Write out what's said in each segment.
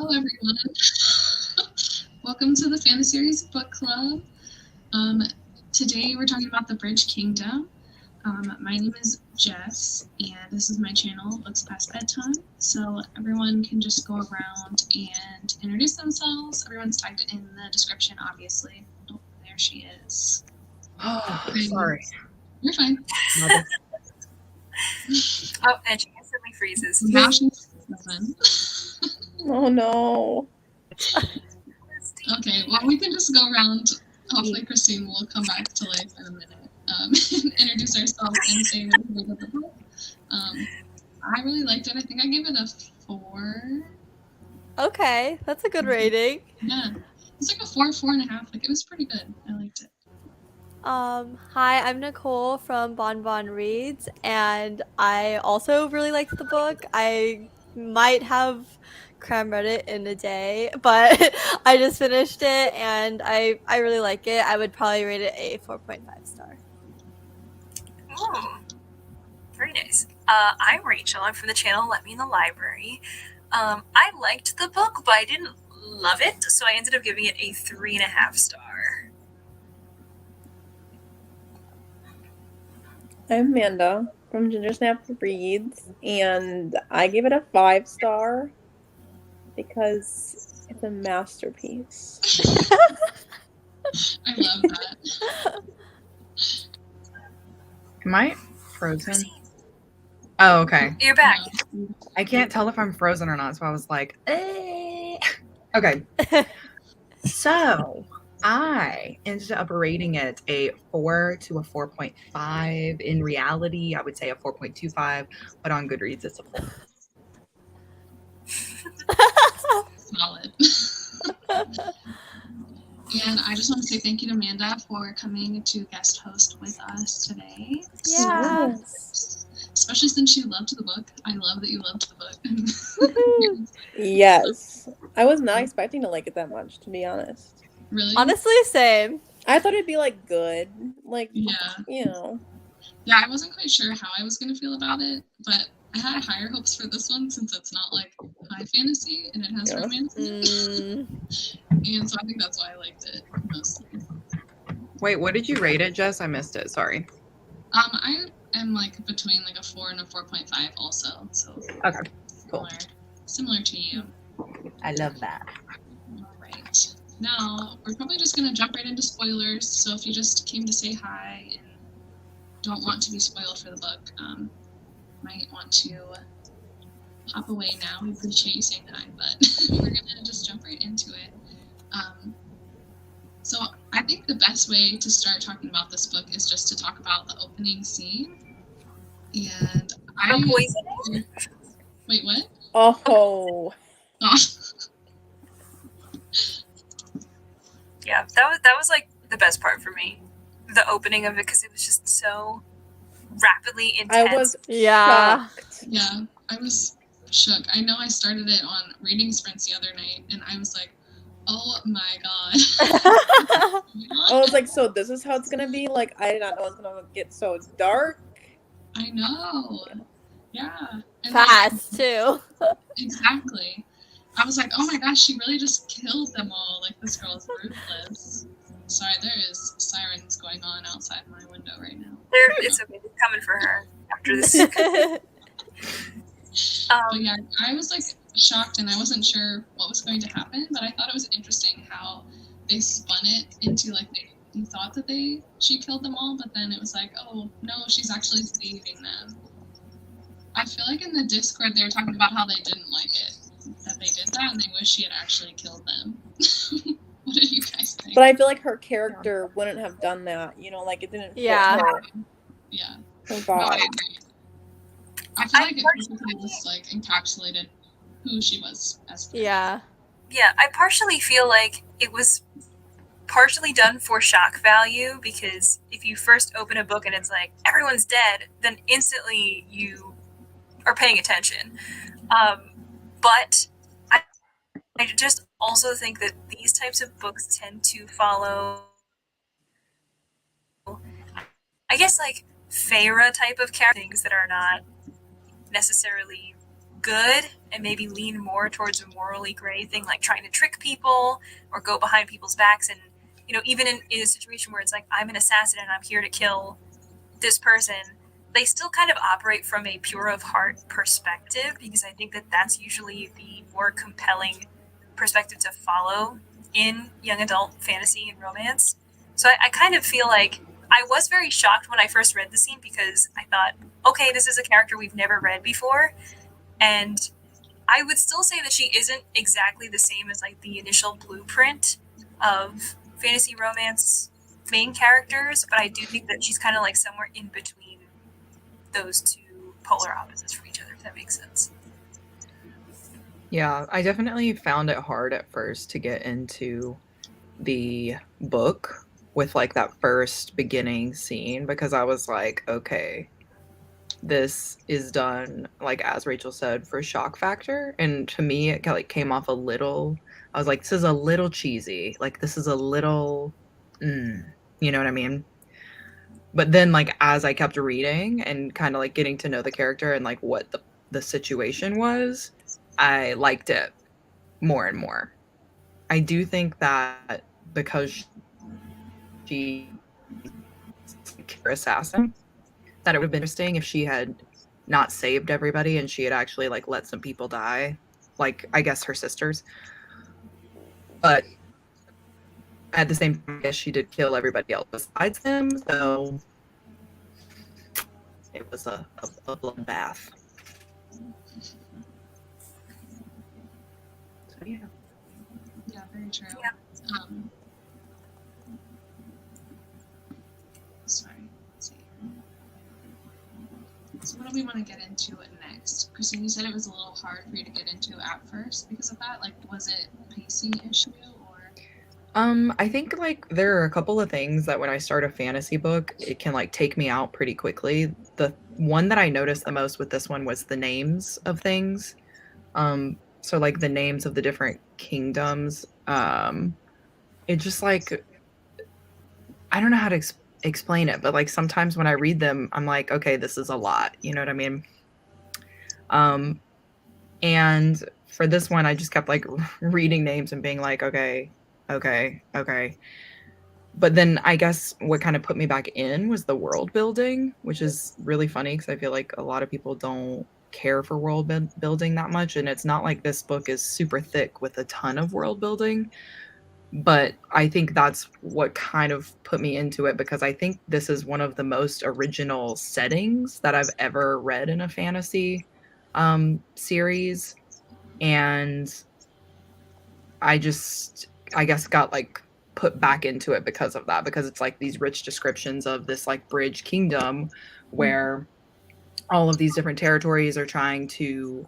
everyone. Welcome to the fantaseries book club. Today we're talking about the Bridge Kingdom. My name is Jess, and this is my channel, Books Past Bedtime. So everyone can just go around and introduce themselves. Everyone's tagged in the description, obviously. Oh, there she is. Oh, sorry. You're fine. Oh, and she instantly freezes. Now she's frozen. Oh no. Okay, well, we can just go around. Hopefully, Christine will come back to life in a minute. Introduce ourselves and say what we think of the book. I really liked it. I think I gave it a 4. Okay, that's a good rating. Yeah, it's like a 4, 4.5. Like, it was pretty good. I liked it. Hi, I'm Nicole from Bon Bon Reads, and I also really liked the book. I might have cram read it in a day, but I just finished it, and I really like it. I would probably rate it a 4.5 star. Ooh, very nice. I'm Rachel. I'm from the channel Let Me in the Library. I liked the book, but I didn't love it, so I ended up giving it a 3.5 star. I'm Amanda from Ginger Snap Reads, and I gave it a 5 star because it's a masterpiece. I love that. Am I frozen? Oh, okay. You're back. I can't tell if I'm frozen or not, so I was like, eh. Okay. So I ended up rating it a 4 to a 4.5. In reality, I would say a 4.25, but on Goodreads, it's a 4. Solid. And I just want to say thank you to Amanda for coming to guest host with us today. Yeah. Especially since she loved the book. I love that you loved the book. Yes. I was not expecting to like it that much, to be honest. Really? Honestly, same. I thought it'd be like good. Like, Yeah. you know. Yeah, I wasn't quite sure how I was going to feel about it, but I had higher hopes for this one since it's not like high fantasy and it has romance in it. And so I think that's why I liked it mostly. Wait, what did you rate it, Jess? I missed it. Sorry. I am like between like a 4 and a 4.5 also. So Okay, cool. Similar to you. I love that. All right. Now, we're probably just going to jump right into spoilers. So if you just came to say hi and don't want to be spoiled for the book, might want to hop away now. We appreciate you saying hi, but we're going to just jump right into it. So I think the best way to start talking about this book is just to talk about the opening scene. And Wait, what? Oh. Yeah, that was like the best part for me. The opening of it, because it was just so rapidly intense. I was shocked. Yeah, I was shook. I know I started it on reading sprints the other night, and I was like, oh my god. I was like, so this is how it's gonna be? Like, I did not know it's gonna get so dark. I know. Yeah. And fast, too. Exactly. I was like, oh my gosh, she really just killed them all. Like, this girl is ruthless. Sorry, there is sirens going on outside my window right now. It's okay. They're coming for her after this. But yeah, I was like shocked and I wasn't sure what was going to happen, but I thought it was interesting how they spun it into like they thought that she killed them all, but then it was like, oh no, she's actually saving them. I feel like in the Discord they were talking about how they didn't like it, that they did that, and they wish she had actually killed them. What did you guys think? But I feel like her character wouldn't have done that, you know, like it didn't fit her. Yeah. Her No, vibe. I agree. I feel like it basically just like encapsulated who she was as a character. Yeah. Yeah, I partially feel like it was partially done for shock value, because if you first open a book and it's like everyone's dead, then instantly you are paying attention. But I just also think that these types of books tend to follow, I guess, like Feyre type of character, things that are not necessarily good and maybe lean more towards a morally gray thing, like trying to trick people or go behind people's backs. And, you know, even in a situation where it's like, I'm an assassin and I'm here to kill this person, they still kind of operate from a pure of heart perspective, because I think that that's usually the more compelling perspective to follow in young adult fantasy and romance. So I kind of feel like I was very shocked when I first read the scene, because I thought, okay, this is a character we've never read before. And I would still say that she isn't exactly the same as like the initial blueprint of fantasy romance main characters, but I do think that she's kind of like somewhere in between those two polar opposites from each other, if that makes sense. Yeah, I definitely found it hard at first to get into the book with like that first beginning scene, because I was like, okay, this is done, like as Rachel said, for shock factor, and to me it like came off a little, I was like, this is a little cheesy, like this is a little you know what I mean? But then like as I kept reading and kind of like getting to know the character and like what the situation was, I liked it more and more. I do think that because she's an assassin, that it would have been interesting if she had not saved everybody and she had actually like let some people die, like I guess her sisters. But at the same time, I guess she did kill everybody else besides them, so it was a bloodbath. So yeah. Yeah, very true. Yeah. Sorry. Let's see. So what do we want to get into next? Christine, you said it was a little hard for you to get into at first because of that. Like, was it a pacing issue or? I think like there are a couple of things that when I start a fantasy book, it can like take me out pretty quickly. The one that I noticed the most with this one was the names of things. So like the names of the different kingdoms. It just like, I don't know how to explain it, but like sometimes when I read them, I'm like, okay, this is a lot. You know what I mean? And for this one, I just kept like reading names and being like, okay. But then I guess what kind of put me back in was the world building, which is really funny because I feel like a lot of people don't care for world building that much. And it's not like this book is super thick with a ton of world building. But I think that's what kind of put me into it, because I think this is one of the most original settings that I've ever read in a fantasy series. And I guess got like put back into it because of that, because it's like these rich descriptions of this like bridge kingdom where all of these different territories are trying to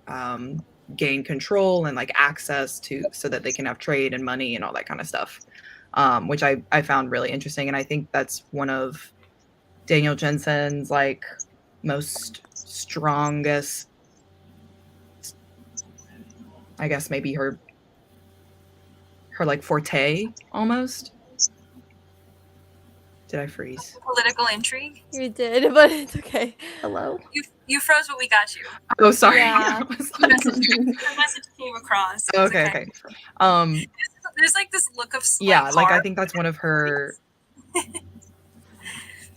gain control and like access to, so that they can have trade and money and all that kind of stuff, which I found really interesting. And I think that's one of Danielle Jensen's like most strongest, I guess maybe her like forte almost. Did I freeze? Political intrigue. You did, but it's okay. Hello? You froze, but we got you. Oh, sorry. Yeah. I was like, The message came across. It's okay. There's like this look of Yeah, like I horror. think that's one of her.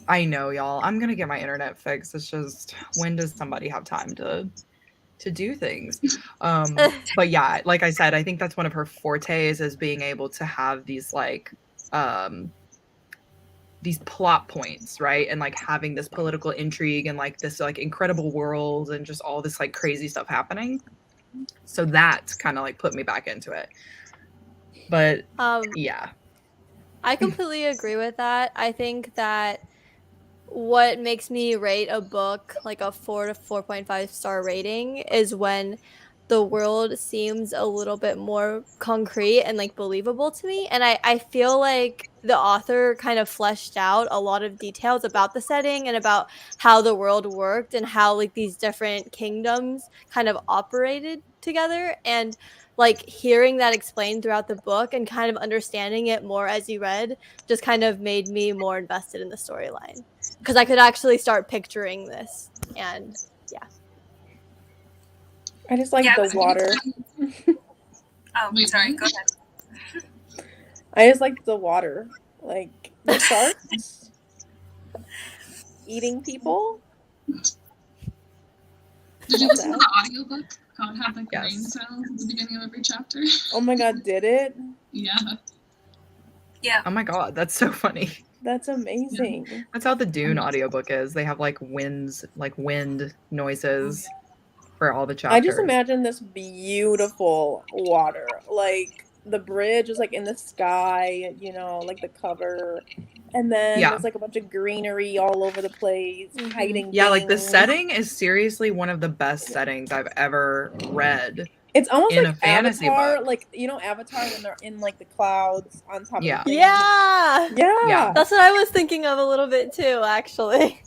I know, y'all. I'm gonna get my internet fixed. It's just, when does somebody have time to do things? But yeah, like I said, I think that's one of her fortes, is being able to have these like these plot points, right? And like having this political intrigue and like this like incredible world and just all this like crazy stuff happening. So that kind of like put me back into it. But yeah. I completely agree with that. I think that what makes me rate a book like a 4 to 4.5 star rating is when the world seems a little bit more concrete and like believable to me. And I feel like the author kind of fleshed out a lot of details about the setting and about how the world worked and how like these different kingdoms kind of operated together. And like hearing that explained throughout the book and kind of understanding it more as you read just kind of made me more invested in the storyline, because I could actually start picturing this. And yeah. I just like Yeah, the water. Oh, Wait, sorry. what? Go ahead. I just like the water. Like the sharks eating people. Did you listen to the audiobook? How it had like Yes. rain sounds at the beginning of every chapter? Oh my god, did it? Yeah. Yeah. Oh my god, that's so funny. That's amazing. That's how the Dune audiobook is. They have like wind noises for all the chapters. I just imagine this beautiful water. Like the bridge is like in the sky, you know, like the cover. And then Yeah. there's like a bunch of greenery all over the place, hiding Yeah, like the things. setting is seriously one of the best settings I've ever read. It's almost in like a fantasy Avatar, book. like you know Avatar when they're in like the clouds on top Yeah. of things. Yeah. Yeah. That's what I was thinking of a little bit too, actually.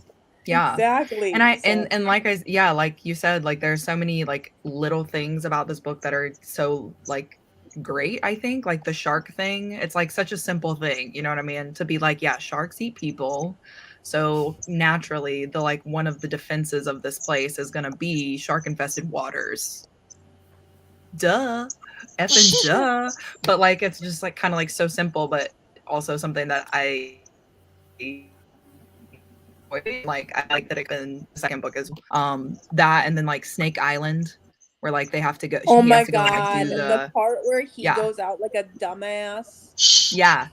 Yeah. Exactly. And I So- and like like you said, like there's so many like little things about this book that are so like great. I think like the shark thing, it's like such a simple thing, you know what I mean? To be like, yeah, sharks eat people. So naturally, the like one of the defenses of this place is gonna be shark infested waters. Duh. Effing duh. But like it's just like kind of like so simple, but also something that I like. I like that it in the second book is that, and then like Snake Island, where like they have to go. Oh he my has to go, like, god, do the part where he Yeah. goes out like a dumbass. yeah,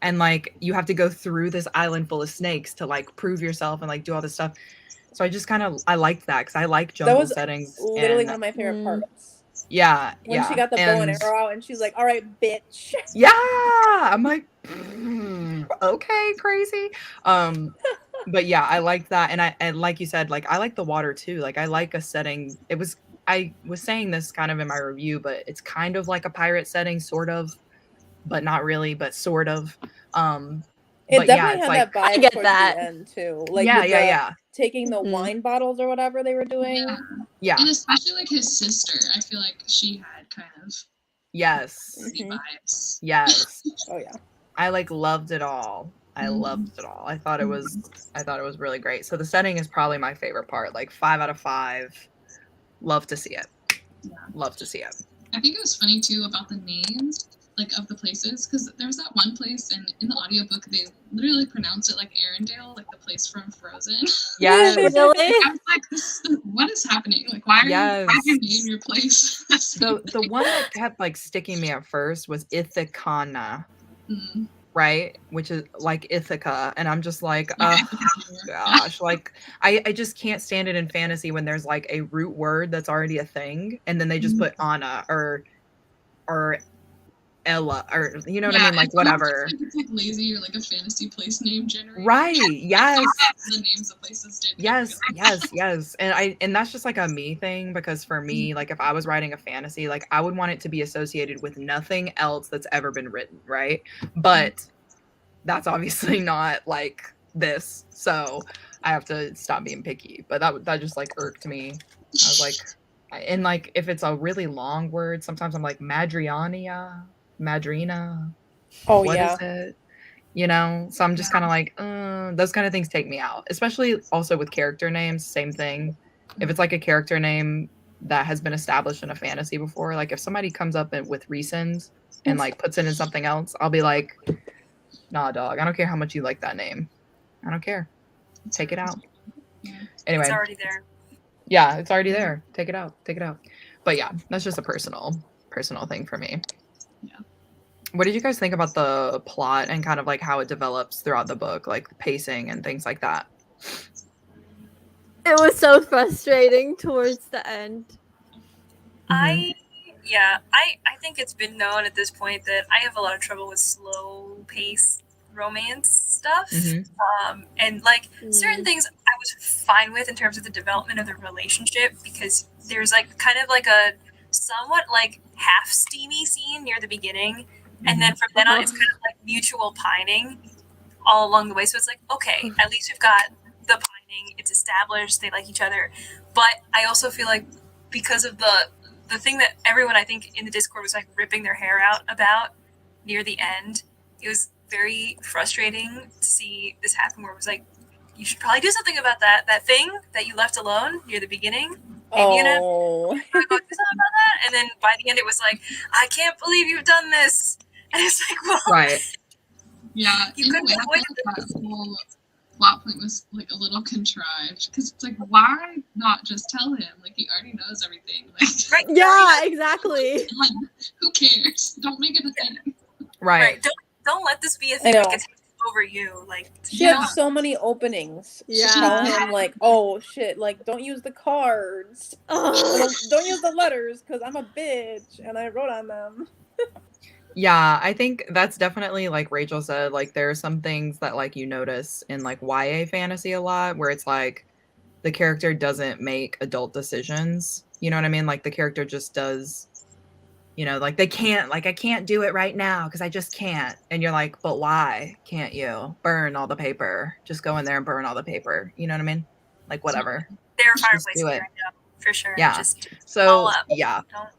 and like you have to go through this island full of snakes to like prove yourself and like do all this stuff. So I just kind of I liked that because I like jungle was settings. Literally and, one of my favorite parts. Yeah, When yeah. she got the bow and arrow out and she's like, all right, bitch. Yeah, I'm like, okay, crazy. But yeah, I liked that, and like you said, like I like the water too. Like I like a setting. I was saying this kind of in my review, but it's kind of like a pirate setting, sort of, but not really, but sort of. It But definitely yeah, it's had like that vibe get towards that. the end too. Like yeah, with yeah, the yeah, taking the Mhm. wine bottles or whatever they were doing. Yeah. yeah. And especially like his sister, I feel like she had kind of Yes, crazy Mhm. vibes. yes. Oh yeah. I like loved it all. I loved it all. I thought it was really great. So the setting is probably my favorite part. Like 5 out of 5. Love to see it. Love to see it. I think it was funny too about the names, like of the places, because there was that one place, and in the audiobook they literally pronounce it like Arendelle, like the place from Frozen. Yes. Really? I was like, what is happening? Like, why Yes. why do you name your place? The one that kept like sticking me at first was 𝗟𝗻𝘀, Mm. right? Which is like Ithaca, and I'm just like, Yeah, oh gosh, like I just can't stand it in fantasy when there's like a root word that's already a thing, and then they just put Anna or Ella, or you know what I mean, like it's almost whatever. Like it's like lazy or like a fantasy place name generator. Right? Yes. The names of places did. Yes, yes. And that's just like a me thing, because for me, like if I was writing a fantasy, like I would want it to be associated with nothing else that's ever been written, right? But that's obviously not like this. So I have to stop being picky. But that just like irked me. I was like, and like if it's a really long word, sometimes I'm like Madrina. Oh What yeah. is it? You know, so I'm just kind of like, those kind of things take me out, especially also with character names. Same thing. If it's like a character name that has been established in a fantasy before, like if somebody comes up with recents and like puts it in something else, I'll be like, nah, dog, I don't care how much you like that name. I don't care. Take it out. Anyway, It's already there. yeah, it's already there. Take it out. Take it out. But yeah, that's just a personal thing for me. Yeah. What did you guys think about the plot and kind of like how it develops throughout the book, like the pacing and things like that? It was so frustrating towards the end. I think it's been known at this point that I have a lot of trouble with slow pace romance stuff. And like certain things I was fine with in terms of the development of the relationship, because there's like kind of like a somewhat like half steamy scene near the beginning, and then from then on it's kind of like mutual pining all along the way. So it's like, okay, at least we've got the pining, it's established, they like each other. But I also feel like because of the thing that everyone I think in the Discord was like ripping their hair out about near the end, it was very frustrating to see this happen, where it was like, you should probably do something about that thing that you left alone near the beginning. opinion of Oh. want to go do something about that? And then by the end, it was like, I can't believe you've done this. And it's like, well, Right. Yeah, You in a couldn't way, I avoid feel like that whole plot point was like a little contrived because it's like, why not just tell him? Like he already knows everything. Like, right, Yeah, exactly. who cares? Don't make it a thing. Right. Don't let this be a I thing that know. gets over you. Like, She Yeah. had so many openings to Yeah. tell him, like, oh shit, like, don't use the cards. Or don't use the letters because I'm a bitch and I wrote on them. Yeah, I think that's definitely like Rachel said, like there are some things that like you notice in like YA fantasy a lot where it's like the character doesn't make adult decisions. You know what I mean? Like the character just does, you know, like they can't, like I can't do it right now because I just can't. And you're like, but why can't you? Burn all the paper. Just go in there and burn all the paper. You know what I mean? Like whatever. there are Just fireplaces do it. right now, for sure. Yeah. Just So all up. yeah. Don't.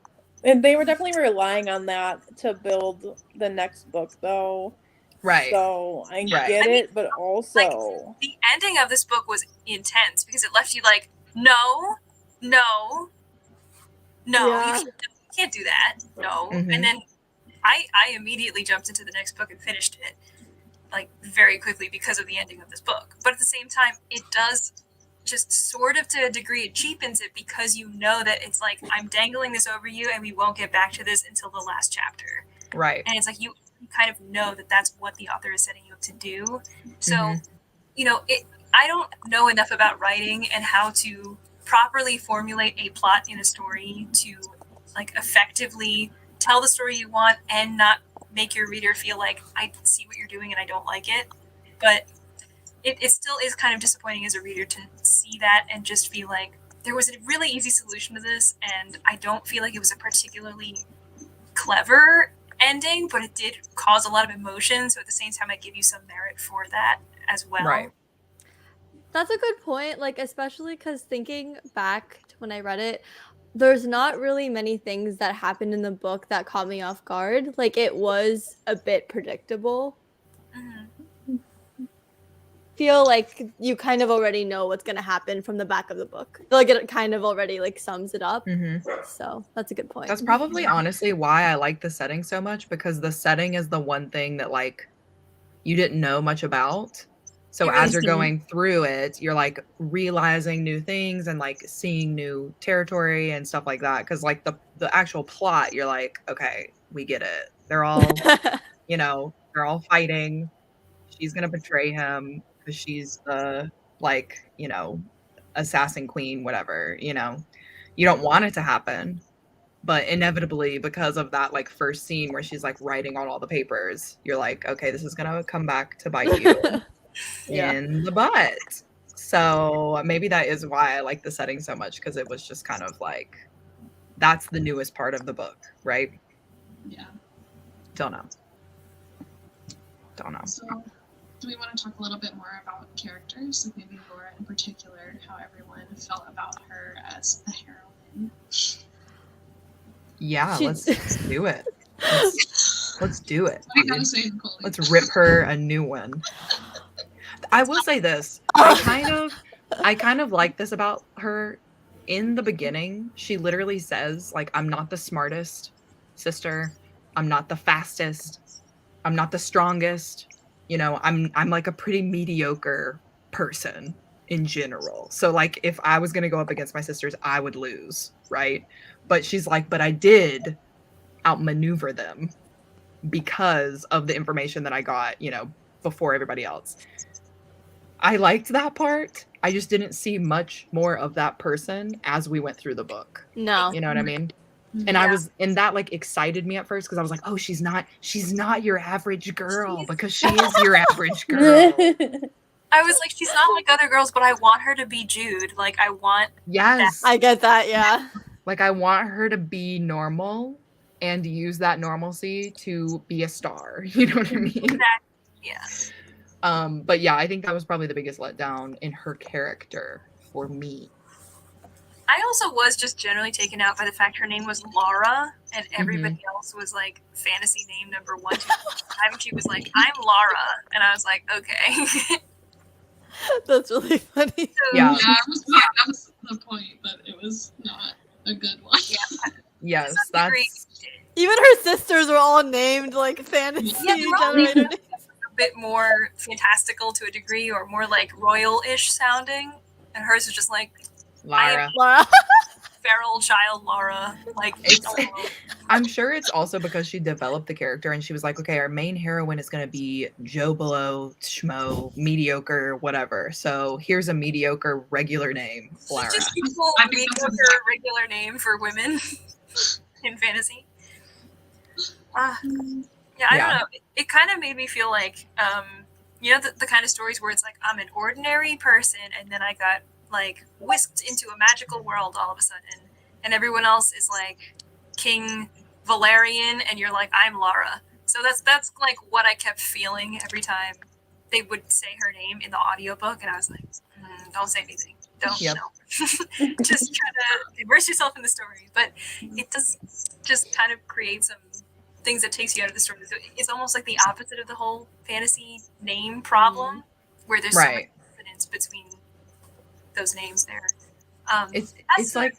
And they were definitely relying on that to build the next book, though. Right. So I Right. get I mean, it, but also. The ending of this book was intense because it left you like, no, Yeah. you can't do that. No. Mhm. And then I immediately jumped into the next book and finished it like very quickly because of the ending of this book. But at the same time, it does just sort of to a degree, it cheapens it because you know that it's like, I'm dangling this over you and we won't get back to this until the last chapter. Right. And it's like you kind of know that that's what the author is setting you up to do. So, Mhm. you know, I don't know enough about writing and how to properly formulate a plot in a story to like effectively tell the story you want and not make your reader feel like I see what you're doing and I don't like it. But it still is kind of disappointing as a reader to see that and just feel like there was a really easy solution to this, and I don't feel like it was a particularly clever ending, but it did cause a lot of emotion. So at the same time, I give you some merit for that as well. Right. That's a good point, like especially because thinking back to when I read it, there's not really many things that happened in the book that caught me off guard. Like it was a bit predictable. Mhm. Feel like you kind of already know what's gonna happen from the back of the book. Like it kind of already like sums it up. Mhm. So that's a good point. That's probably honestly why I like the setting so much, because the setting is the one thing that like you didn't know much about. So It really as you're is. going through it, you're like realizing new things and like seeing new territory and stuff like that. Cause like the actual plot, you're like, okay, we get it. They're all, you know, they're all fighting. She's gonna betray him because she's the like, you know, assassin queen, whatever, you know. You don't want it to happen, but inevitably because of that like first scene where she's like writing on all the papers, you're like, okay, this is gonna come back to bite you Yeah. in the butt. So maybe that is why I like the setting so much, because it was just kind of like that's the newest part of the book, right? Yeah. Don't know. So, do we want to talk a little bit more about characters? Like maybe Laura in particular, how everyone felt about her as the heroine. Yeah, She- let's do it. Let's do it. What do you gotta say, Nicole? Let's rip her a new one. I will say this. I kind of like this about her. In the beginning, she literally says, like, I'm not the smartest sister. I'm not the fastest. I'm not the strongest. You know, I'm like a pretty mediocre person in general. So like if I was gonna go up against my sisters, I would lose, right? But she's like, but I did outmaneuver them because of the information that I got, you know, before everybody else. I liked that part. I just didn't see much more of that person as we went through the book. No. You know what I mean? And Yeah. and that like excited me at first because I was like, oh, she's not your average girl, because she is your average girl. I was like, she's not like other girls, but I want her to be Jude. Like, I want Yes. I get that, yeah. Like I want her to be normal and use that normalcy to be a star. You know what I mean? that. Yeah. But yeah, I think that was probably the biggest letdown in her character for me. I also was just generally taken out by the fact her name was Laura and everybody else was like fantasy name number 1, 2, 3, 5. And she was like, I'm Laura. And I was like, okay. That's really funny. So, Yeah. Yeah, that was the point, but it was not a good one. Yeah. Yes, To some degree, that's Even her sisters were all named like fantasy Yeah, they're all generator named a bit more fantastical to a degree, or more like royal-ish sounding, and hers is just like Lara. Laura. feral child Laura. Like, It's- oh, I'm sure it's also because she developed the character and she was like, okay, our main heroine is going to be 𝗟𝗶𝘀𝘀𝘀, mediocre, whatever. So here's a mediocre regular name, Lara. just equal I think that's mediocre regular name for women in fantasy. Yeah, I Yeah. don't know. It kind of made me feel like, you know, the kind of stories where it's like I'm an ordinary person, and then I got like whisked into a magical world all of a sudden, and everyone else is like King Valerian, and you're like, I'm Lara. So that's like what I kept feeling every time they would say her name in the audiobook, and I was like, don't say anything. Don't. Yep. No. Just try to immerse yourself in the story. But it does just kind of create some things that takes you out of the story. So it's almost like the opposite of the whole fantasy name problem, where there's so much Right. confidence between those names there. It's like,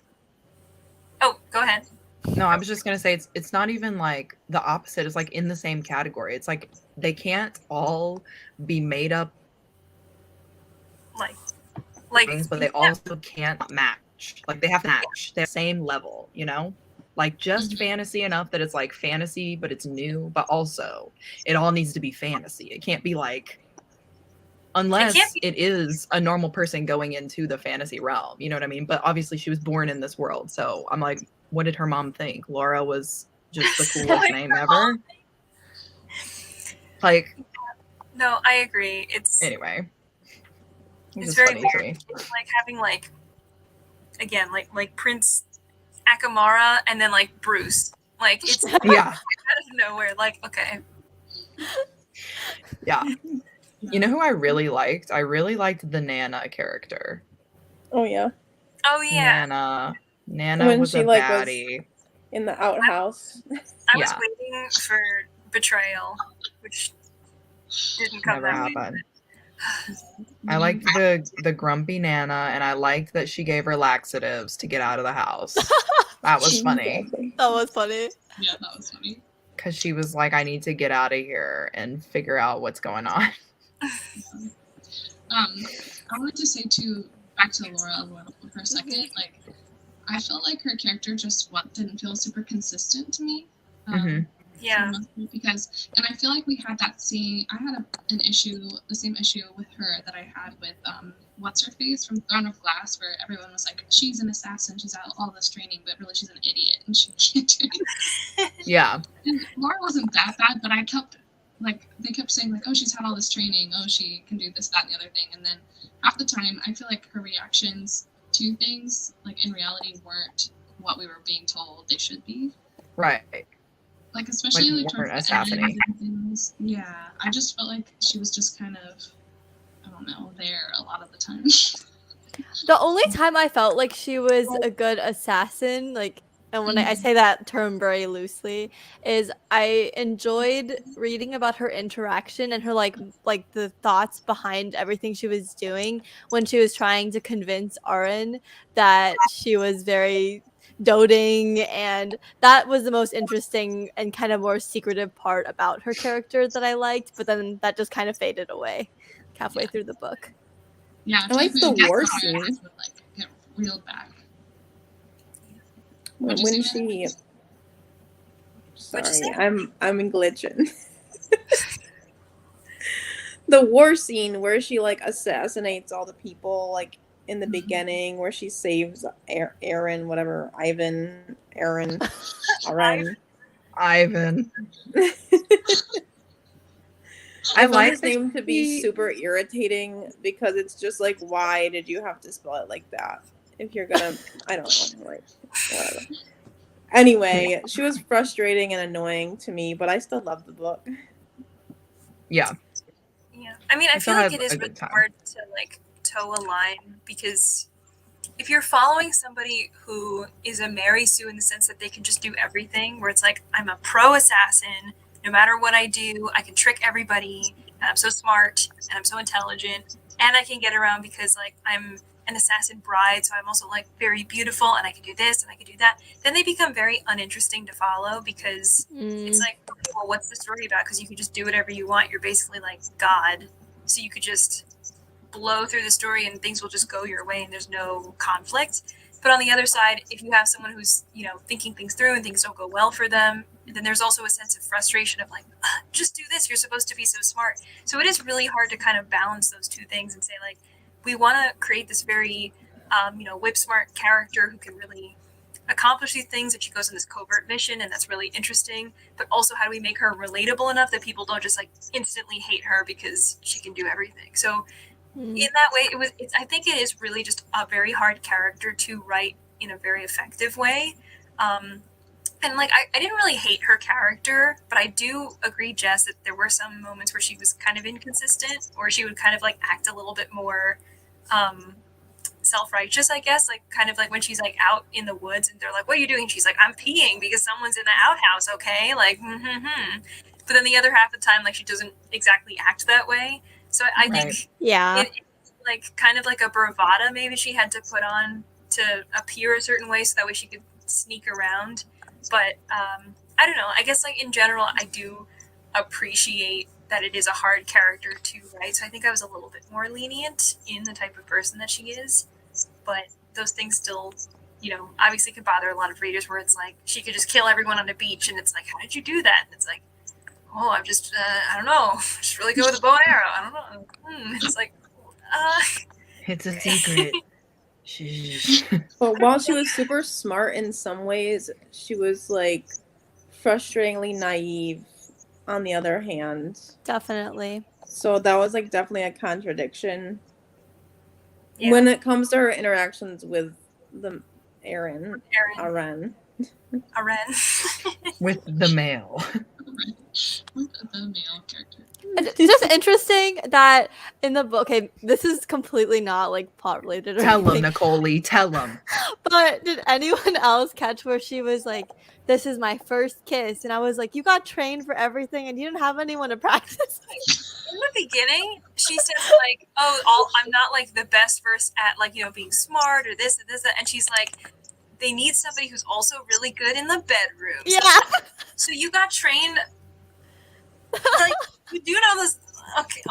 Oh, go ahead. no, I was just going to say it's not even like the opposite. It's like in the same category. It's like they can't all be made up Like things, but they also can't match. Like they have to match. They have the same level, you know? Like just fantasy enough that it's like fantasy, but it's new, but also it all needs to be fantasy. It can't be like, unless it is a normal person going into the fantasy realm, you know what I mean? But obviously she was born in this world. So I'm like, what did her mom think? Laura was just the coolest name ever. Like, No, I agree. It's anyway. it's just very funny to weird. me. It's like having like, again, like Prince Akamara and then like Bruce. Like it's Yeah. out of nowhere. Like, okay. Yeah. You know who I really liked? I really liked the Nana character. Oh yeah, Oh yeah. Nana When was she, a like, was- baddie. in the outhouse. I was Yeah. waiting for betrayal, which didn't come Never that way. happened. I liked the grumpy Nana, and I liked that she gave her laxatives to get out of the house. That was funny. That was funny. Yeah, that was funny. Because she was like, I need to get out of here and figure out what's going on. I wanted to say too, back to Laura for a second. Like, I felt like her character just didn't feel super consistent to me. Yeah. Because, and I feel like we had that same. I had the same issue with her that I had with what's her face from Throne of Glass, where everyone was like, she's an assassin, she's out all this training, but really she's an idiot and she can't do it. Yeah. And Laura wasn't that bad, but they kept saying like, oh, she's had all this training, oh, she can do this, that, and the other thing, and then half the time I feel like her reactions to things, like in reality, weren't what we were being told they should be. Right. Like especially Like, like weren't towards the end assassinating. and things. Yeah, I just felt like she was just kind of, I don't know, there a lot of the time. The only time I felt like she was a good assassin, like, and when I say that term very loosely, is I enjoyed reading about her interaction and her like the thoughts behind everything she was doing when she was trying to convince Aaron that she was very doting, and that was the most interesting and kind of more secretive part about her character that I liked, but then that just kind of faded away halfway through the book. Yeah, I like the war scene. Would, like, get reeled back. When What'd you say, she, Matt? What'd you sorry, say? I'm glitching. The war scene where she like assassinates all the people, like in the beginning, where she saves Aaron, whatever, Aaron. Ivan. I I find like his that name to be he- super irritating because it's just like, why did you have to spell it like that? If you're gonna, I don't know, like, whatever. Anyway, she was frustrating and annoying to me, but I still love the book. Yeah. Yeah. I mean, I still feel like had it is a really good time. hard to like toe a line, because if you're following somebody who is a Mary Sue in the sense that they can just do everything, where it's like, I'm a pro assassin, no matter what I do, I can trick everybody, and I'm so smart, and I'm so intelligent, and I can get around because like I'm an assassin bride, so I'm also like very beautiful and I can do this and I can do that, then they become very uninteresting to follow because it's like, okay, well, what's the story about? Because you can just do whatever you want. You're basically like God, so you could just blow through the story and things will just go your way and there's no conflict. But on the other side, if you have someone who's, you know, thinking things through and things don't go well for them, then there's also a sense of frustration of like, just do this, you're supposed to be so smart. So it is really hard to kind of balance those two things and say like, we want to create this very, you know, whip smart character who can really accomplish these things, and she goes on this covert mission and that's really interesting, but also how do we make her relatable enough that people don't just like instantly hate her because she can do everything. So in that way, I think it is really just a very hard character to write in a very effective way. And like I didn't really hate her character, but I do agree, Jess, that there were some moments where she was kind of inconsistent, or she would kind of like act a little bit more self-righteous, I guess, like kind of like when she's like out in the woods and they're like, what are you doing? She's like, I'm peeing because someone's in the outhouse, okay, like but then the other half of the time, like, she doesn't exactly act that way. So I think it's like kind of like a bravado maybe she had to put on to appear a certain way so that way she could sneak around. But I don't know, I guess like in general I do appreciate that it is a hard character to write, so I think I was a little bit more lenient in the type of person that she is. But those things still, you know, obviously could bother a lot of readers where it's like she could just kill everyone on the beach and it's like, how did you do that? And it's like, oh, I'm just I don't know, just really good with a bow and arrow, I don't know. It's like It's a secret. But while she was super smart in some ways, she was like frustratingly naive on the other hand. Definitely. So that was like definitely a contradiction when it comes to her interactions with the Aren. With the male. With the male character. It's just interesting that in the book, okay, this is completely not like plot related or Tell anything. them, Nicole, tell them. But did anyone else catch where she was like, this is my first kiss? And I was like, you got trained for everything and you didn't have anyone to practice. In the beginning, she says like, oh, I'm not like the best first at like, you know, being smart or this and this, and she's like, they need somebody who's also really good in the bedroom. Yeah. So you got trained. Like, you do know this. Okay.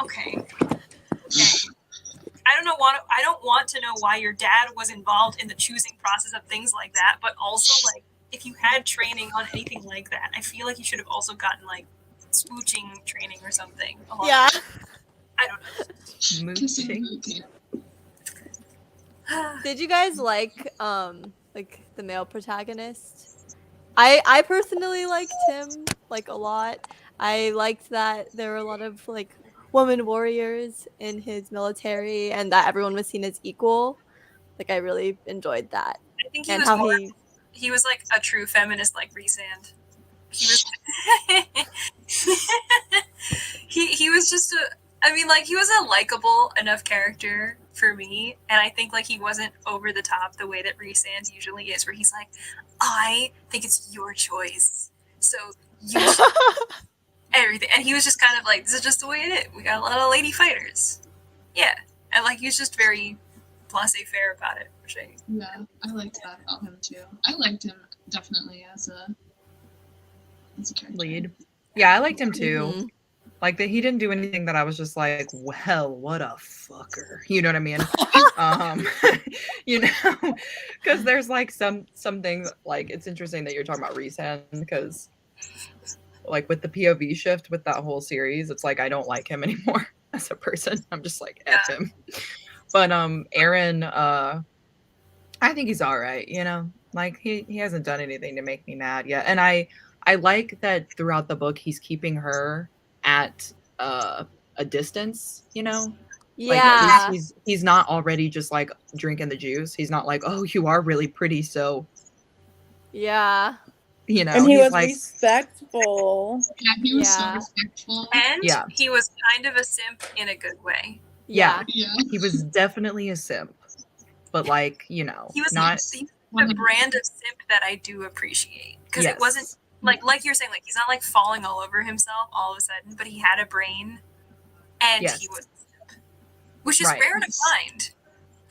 I don't want to know why your dad was involved in the choosing process of things like that. But also, like, if you had training on anything like that, I feel like you should have also gotten like smooching training or something. Yeah. I don't know. Smooching. Did you guys like the male protagonist? I personally liked him like a lot. I liked that there were a lot of like woman warriors in his military and that everyone was seen as equal. Like I really enjoyed that. I think he was like a true feminist like Rhysand. He was he was just he was a likable enough character for me, and I think like he wasn't over the top the way that Rhysand usually is, where he's like, I think it's your choice, so you should everything. And he was just kind of like, this is just the way it is. We got a lot of lady fighters. Yeah. And like he was just very laissez-faire about it, which I liked that about him too. I liked him definitely as a character. Lead. Yeah, I liked him too. Mm-hmm. Like that he didn't do anything that I was just like, well, what a fucker. You know what I mean? You know, because there's like some things, like it's interesting that you're talking about Rhysand, because like with the POV shift with that whole series, it's like I don't like him anymore as a person. I'm just like F him. But Aren, I think he's all right, you know? Like he hasn't done anything to make me mad yet. And I like that throughout the book he's keeping her at a distance, you know? Yeah. Like he's not already just like drinking the juice. He's not like, oh, you are really pretty, so yeah. You know, and he was like, respectful. Yeah, he was so respectful. And he was kind of a simp in a good way. Yeah. He was definitely a simp. But like, you know, he was not the brand of simp that I do appreciate. Because it wasn't like you're saying, like he's not like falling all over himself all of a sudden, but he had a brain and he was a simp. which is Right. rare to find.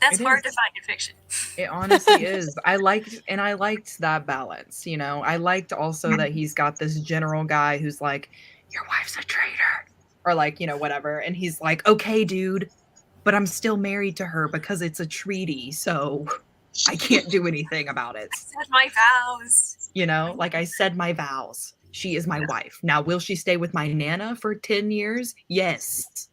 That's It hard is. to find in fiction. It honestly is. I liked that balance, you know. I liked also that he's got this general guy who's like, your wife's a traitor. Or like, you know, whatever. And he's like, okay, dude, but I'm still married to her because it's a treaty, so I can't do anything about it. Said my vows. You know, like I said my vows. She is my wife. Now, will she stay with my Nana for 10 years? Yes.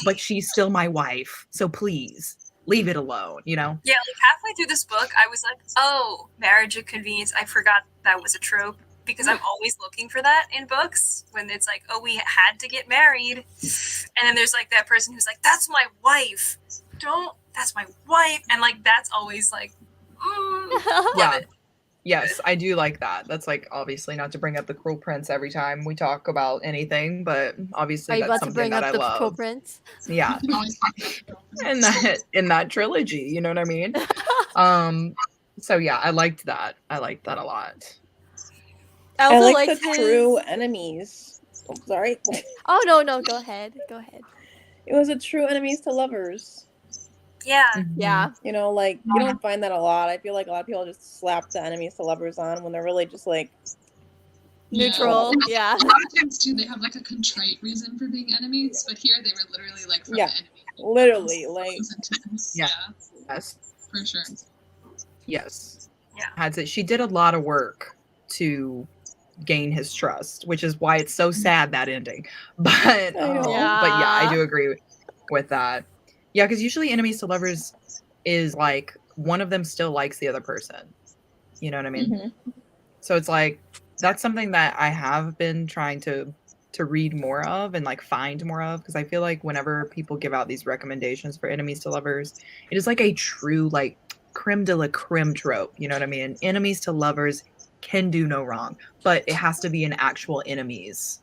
But she's still my wife. So please leave it alone, you know? Yeah, like halfway through this book, I was like, oh, marriage of convenience. I forgot that was a trope because I'm always looking for that in books when it's like, oh, we had to get married. And then there's like that person who's like, that's my wife. That's my wife. And like, that's always like, love Yeah. it. Yes, I do like that. That's like obviously not to bring up the Cruel Prince every time we talk about anything, but obviously Are you that's about to something bring that up I the love. Cruel Prince? Yeah, You can always talk about it. in that trilogy, you know what I mean? So yeah, I liked that. I liked that a lot. I I also like liked the his... true enemies. Oh, sorry. Oh no, go ahead. It was a true enemies to lovers. Yeah. Yeah. You know, like you don't find that a lot. I feel like a lot of people just slap the enemies to lovers on when they're really just like Neutral. Yeah. Yeah. A lot of times too, they have like a contrite reason for being enemies, but here they were literally like from Yeah. the enemy. literally like It was intense. Yeah. Yeah, Yes. for sure. Yes. Yeah. Had to, she did a lot of work to gain his trust, which is why it's so sad that ending. But I know. but yeah, I do agree with that. Yeah, because usually enemies to lovers is like one of them still likes the other person. You know what I mean? Mhm. So it's like that's something that I have been trying to read more of and like find more of, because I feel like whenever people give out these recommendations for enemies to lovers, it is like a true like creme de la creme trope. You know what I mean? Enemies to lovers can do no wrong, but it has to be an actual enemies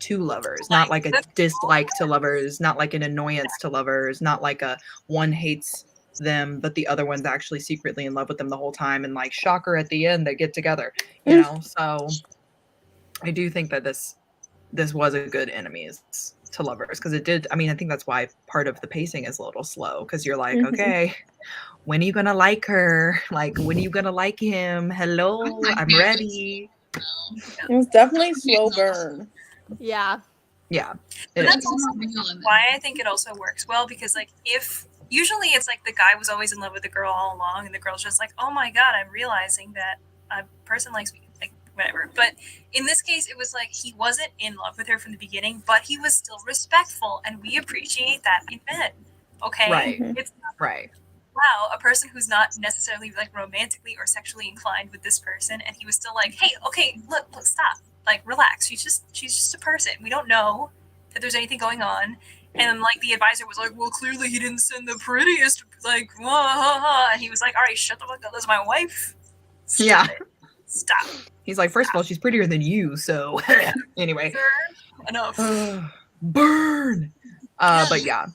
to lovers, not like a dislike to lovers, not like an annoyance to lovers, not like a one hates them but the other one's actually secretly in love with them the whole time, and like shocker at the end they get together, you know. So I do think that this was a good enemies to lovers, because it did, I mean, I think that's why part of the pacing is a little slow, because you're like, okay, when are you gonna like her? Like, when are you gonna like him? Hello, I'm ready. It was definitely slow burn. Yeah. Yeah, But it that's is. also why I think it also works well, because like if usually it's like the guy was always in love with the girl all along and the girl's just like, oh my god, I'm realizing that a person likes me, like whatever. But in this case it was like he wasn't in love with her from the beginning, but he was still respectful, and we appreciate that in men. Okay? Right. It's Right. wow, a person who's not necessarily like romantically or sexually inclined with this person, and he was still like, hey, okay, look, stop. Like, relax. She's just a person. We don't know that there's anything going on. And then, like, the advisor was like, well, clearly he didn't send the prettiest, like, and he was like, all right, shut the fuck up. That's my wife. Stop Yeah. it. Stop. He's like, first of all, she's prettier than you, so anyway. Sir, enough. Burn. But yeah.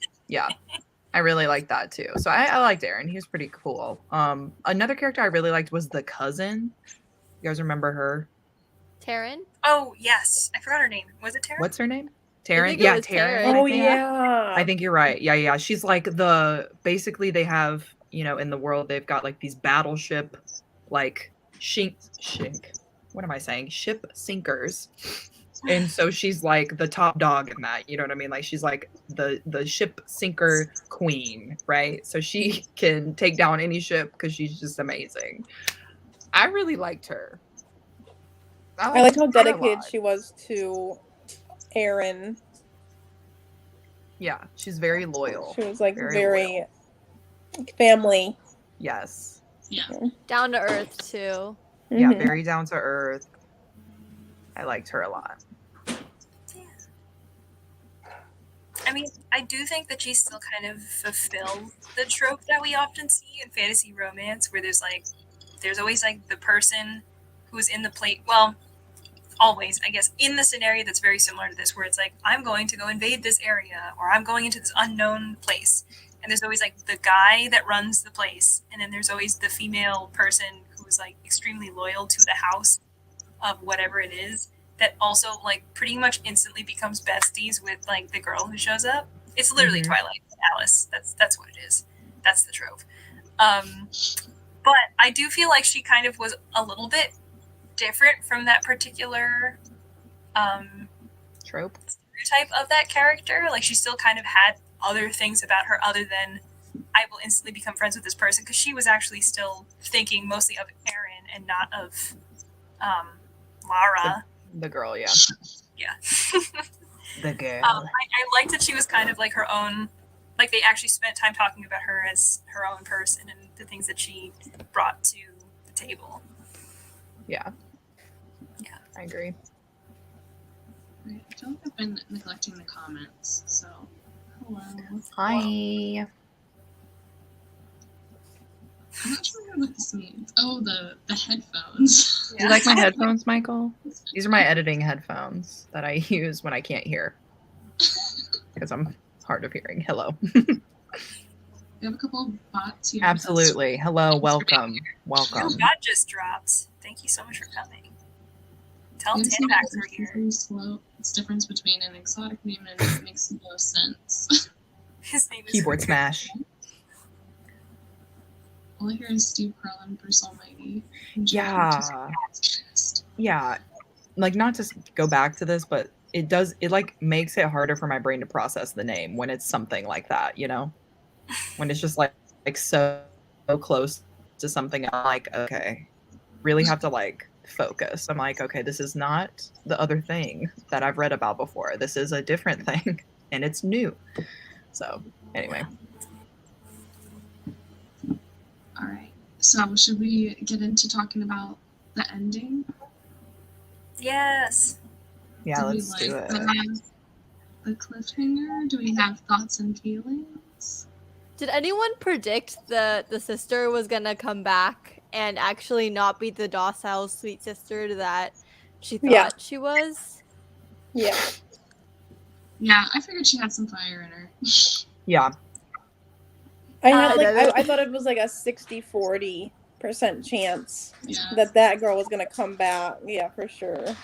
I really liked that too. So I liked Aaron. He was pretty cool. Another character I really liked was the cousin. You guys remember her? Taryn? Oh, yes. I forgot her name. Was it Tara? What's her name? I Taryn? think it Yeah, was Taryn. Taryn. Oh I think. yeah. I think you're right. Yeah. She's like basically they have, you know, in the world they've got like these battleship like ship sinkers. And so she's like the top dog in that, you know what I mean? Like she's like the ship sinker queen, right? So she can take down any ship because she's just amazing. I really liked her. I like how her a dedicated lot. she was to Aaron. Yeah, she's very loyal. She was like Very very family. Yes. Yeah. Down to earth too. Yeah, Mhm. very down to earth. I liked her a lot. I mean, I do think that she still kind of fulfilled the trope that we often see in fantasy romance, where there's always like the person who's in the plate. Well, always, I guess, in the scenario that's very similar to this, where it's like, I'm going to go invade this area, or I'm going into this unknown place. And there's always like the guy that runs the place, and then there's always the female person who's like extremely loyal to the house of whatever it is, that also like pretty much instantly becomes besties with like the girl who shows up. It's literally Mhm. Twilight. Alice. That's what it is. That's the trope. But I do feel like she kind of was a little bit different from that particular Trope. stereotype of that character. Like she still kind of had other things about her other than I will instantly become friends with this person, because she was actually still thinking mostly of Aaron and not of Lara. The girl, yeah. Yeah. The girl. I liked that she was kind of like her own, like they actually spent time talking about her as her own person and the things that she brought to the table. Yeah. Yeah. I agree. I feel like I've been neglecting the comments, so hello. Hi. I'm not sure what this means. Oh, the headphones. Do you like my headphones, Michael? These are my editing headphones that I use when I can't hear. Because I'm hard of hearing. Hello. We have a couple of bots here. Absolutely. Hello. Welcome. Welcome. Your bot just dropped. Thank you so much for coming. Tell Tanimax we're here. Very slow. It's the difference between an exotic name and it makes no sense. His name is Keyboard smash. All I hear is Steve Carlin, Bruce Almighty. Yeah. Yeah. Like, not to go back to this, but it like makes it harder for my brain to process the name when it's something like that, you know? When it's just like so close to something, I'm like, okay, really have to like focus. I'm like, okay, this is not the other thing that I've read about before. This is a different thing and it's new. So anyway. All right. So should we get into talking about the ending? Yes. Yeah, Do we let's do it. the cliffhanger? Do we have thoughts and feelings? Did anyone predict that the sister was gonna come back and actually not be the docile, sweet sister that she thought she was? Yeah. Yeah, I figured she had some fire in her. Yeah. I thought it was like a 60-40% chance Yeah. that girl was gonna come back. Yeah, for sure.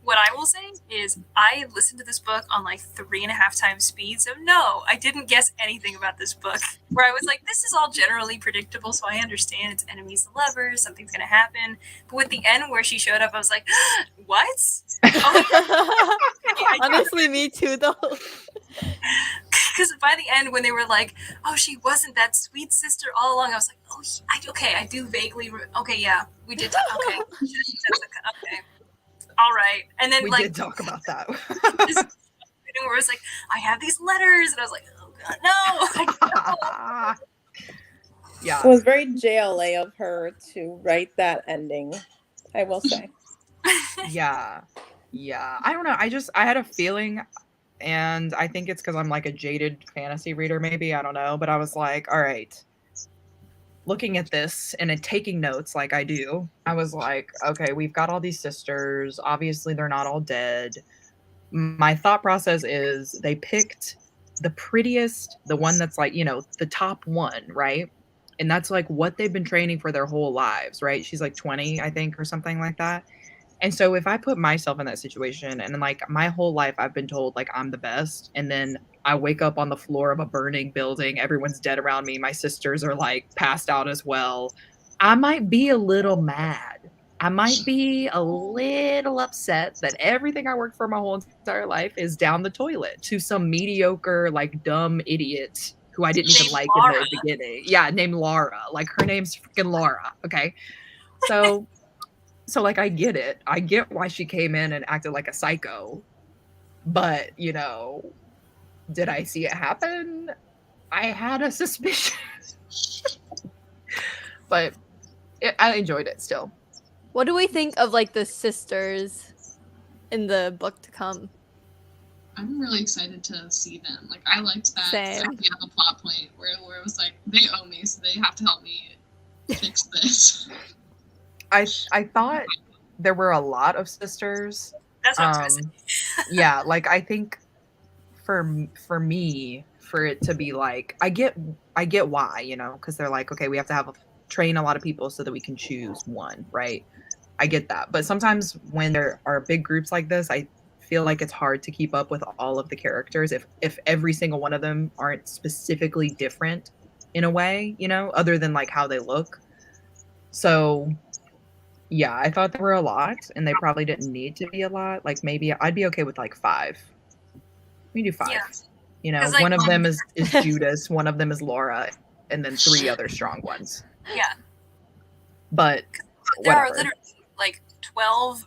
What I will say is I listened to this book on like 3.5 times speed. So no, I didn't guess anything about this book. Where I was like, this is all generally predictable, so I understand it's enemies to lovers, something's gonna happen. But with the end where she showed up, I was like, what? Oh, Honestly, me too, though. because by the end when they were like, oh, she wasn't that sweet sister all along, I was like, oh, I do vaguely. Okay, yeah, we did. Okay, okay. All right, and then We like did talk about that. this where it was like, I have these letters, and I was like, oh god, no. Yeah. It was very JLA of her to write that ending, I will say. Yeah. I don't know. I had a feeling, and I think it's because I'm like a jaded fantasy reader, maybe. I don't know. But I was like, all right, looking at this and taking notes like I do, I was like, okay, we've got all these sisters. Obviously, they're not all dead. My thought process is they picked the prettiest, the one that's like, the top one, right? And that's like what they've been training for their whole lives, right? She's like 20, I think, or something like that. And so if I put myself in that situation and like my whole life I've been told like I'm the best, and then I wake up on the floor of a burning building, everyone's dead around me, my sisters are like passed out as well, I might be a little mad. I might be a little upset that everything I worked for my whole entire life is down the toilet to some mediocre, like dumb idiot who I didn't even like Laura. in the beginning. Yeah, named Laura. Like her name's freaking Laura. Okay. So like I get it. I get why she came in and acted like a psycho. But, did I see it happen? I had a suspicion. But I enjoyed it still. What do we think of like the sisters in the book to come? I'm really excited to see them. Like, I liked that Same. idea of a plot point where it was like, they owe me, so they have to help me fix this. I thought there were a lot of sisters. That's what I was gonna say. Yeah, like I think for me, for it to be like, I get why, because they're like, okay, we have to train a lot of people so that we can choose one, right? I get that. But sometimes when there are big groups like this, I feel like it's hard to keep up with all of the characters if every single one of them aren't specifically different in a way, you know, other than like how they look. So yeah, I thought there were a lot, and they probably didn't need to be a lot. Like maybe I'd be okay with like 5. We do 5. Yeah. You know, 'Cause, like, one of them is Judas, one of them is Laura, and then 3 other strong ones. Yeah. But There are whatever. literally like 12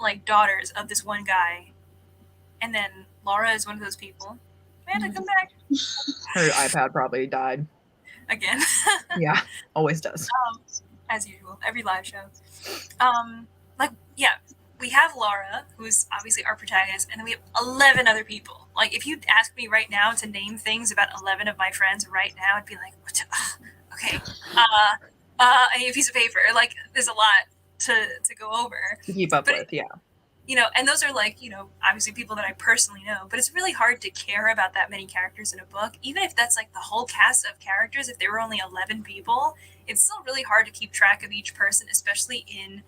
like daughters of this one guy, and then Laura is one of those people. Amanda, come back Her iPad probably died. again. Yeah, always does. As usual, every live show. Like, yeah, we have Laura, who's obviously our protagonist, and then we have 11 other people. Like, if you ask me right now to name things about 11 of my friends right now, I'd be like, what? Okay. I need a piece of paper. Like, there's a lot to go over. To keep up with, yeah. You know, and those are like, you know, obviously people that I personally know, but it's really hard to care about that many characters in a book. Even if that's like the whole cast of characters, if there were only 11 people, it's still really hard to keep track of each person, especially in,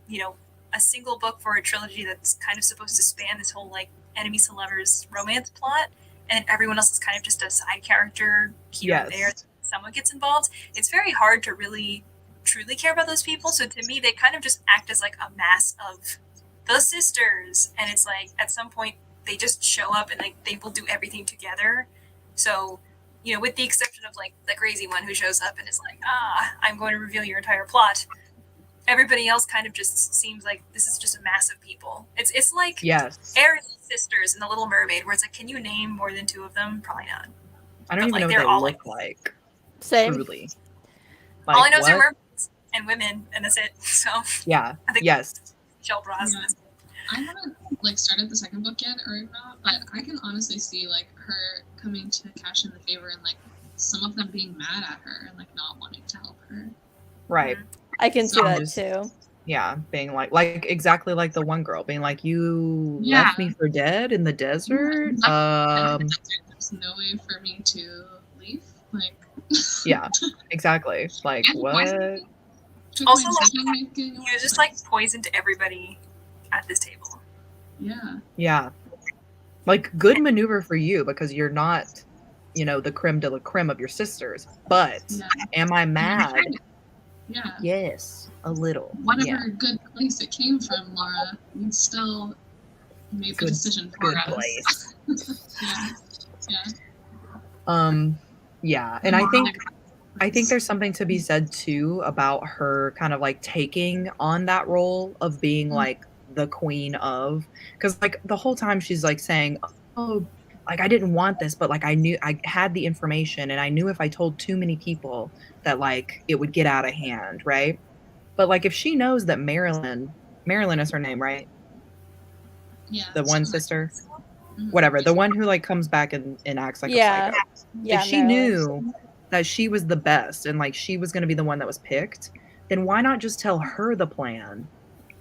you know, a single book for a trilogy that's kind of supposed to span this whole like enemies to lovers romance plot, and everyone else is kind of just a side character here and there. Someone gets involved. It's very hard to really truly care about those people. So to me, they kind of just act as like a mass of the sisters, and it's like at some point they just show up and like they will do everything together. So, you know, with the exception of like the crazy one who shows up and is like, I'm going to reveal your entire plot, everybody else kind of just seems like this is just a mass of people. It's like Ariel's sisters in The Little Mermaid, where it's like, can you name more than 2 of them? Probably not. I don't even know what they look like. Same. Truly. Like, all I know is they're mermaids and women, and that's it. So yeah, I think 𝗟𝗶𝗸𝘀𝘀. Yeah. I haven't like started the second book yet or not, but I can honestly see like her coming to cash in the favor and like some of them being mad at her and like not wanting to help her. Right. I can see So that just- too. Yeah, being like exactly like the one girl being like, you Yeah. left me for dead in the desert. There's no way for me to leave. Like Yeah, exactly. Like And what? poison. took Also, my like, decision-making away. You just like poisoned everybody at this table. Yeah. Yeah, like good maneuver for you because you're not, you know, the creme de la creme of your sisters. But Yeah. am I mad? Yeah. Yes, a little. Whatever Yeah. good place it came from, Laura, we still made the decision for Good us. place. Yeah. Yeah. Yeah, and I think there's something to be said too about her kind of like taking on that role of being like the queen of, because like the whole time she's like saying, oh, like I didn't want this, but like I knew I had the information and I knew if I told too many people that like it would get out of hand, right? But like if she knows that Marilyn is her name, right? Yeah. The one so- sister, Mhm. whatever, the one who like comes back and acts like a psycho. Yeah, If she Marilyn. knew that she was the best and like she was going to be the one that was picked, then why not just tell her the plan